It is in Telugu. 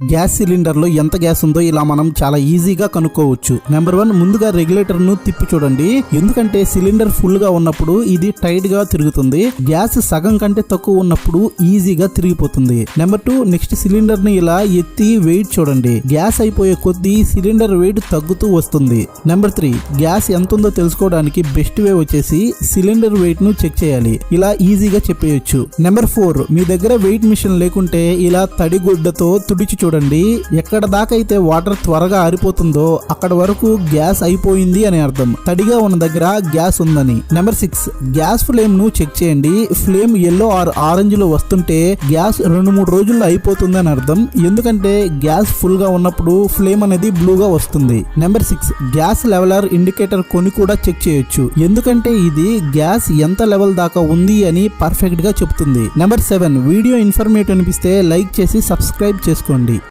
గ్యాస్ సిలిండర్ లో ఎంత గ్యాస్ ఉందో ఇలా మనం చాలా ఈజీగా కనుక్కోవచ్చు. నెంబర్ 1, ముందుగా రెగ్యులేటర్ ను తిప్పి చూడండి. ఎందుకంటే సిలిండర్ ఫుల్ గా ఉన్నప్పుడు ఇది టైట్ గా తిరుగుతుంది. గ్యాస్ సగం కంటే తక్కువ ఉన్నప్పుడు ఈజీగా తిరిగిపోతుంది. నెంబర్ 2, నెక్స్ట్ సిలిండర్ ని ఇలా ఎత్తి వెయిట్ చూడండి. గ్యాస్ అయిపోయే కొద్దీ సిలిండర్ వెయిట్ తగ్గుతూ వస్తుంది. నెంబర్ 3, గ్యాస్ ఎంత ఉందో తెలుసుకోవడానికి బెస్ట్ వే వచ్చేసి సిలిండర్ వెయిట్ ను చెక్ చేయాలి. ఇలా ఈజీగా చెప్పేయచ్చు. నెంబర్ 4, మీ దగ్గర వెయిట్ మిషన్ లేకుంటే ఇలా తడిగుడ్డతో తుడిచి చూడండి. ఎక్కడ దాకా అయితే వాటర్ త్వరగా ఆరిపోతుందో అక్కడ వరకు గ్యాస్ అయిపోయింది అని అర్థం. తడిగా ఉన్న దగ్గర గ్యాస్ ఉందని. నెంబర్ 6, గ్యాస్ ఫ్లేమ్ ను చెక్ చేయండి. ఫ్లేమ్ ఎల్లో ఆర్ ఆరెంజ్ లో వస్తుంటే గ్యాస్ 2-3 రోజుల్లో అయిపోతుంది అని అర్థం. ఎందుకంటే గ్యాస్ ఫుల్ గా ఉన్నప్పుడు ఫ్లేమ్ అనేది బ్లూగా వస్తుంది. నెంబర్ 6, గ్యాస్ లెవెలర్ ఇండికేటర్ కొని కూడా చెక్ చేయొచ్చు. ఎందుకంటే ఇది గ్యాస్ ఎంత లెవెల్ దాకా ఉంది అని పర్ఫెక్ట్ గా చెప్తుంది. నెంబర్ 7, వీడియో ఇన్ఫర్మేటివ్ అనిపిస్తే లైక్ చేసి సబ్స్క్రైబ్ చేసుకోండి.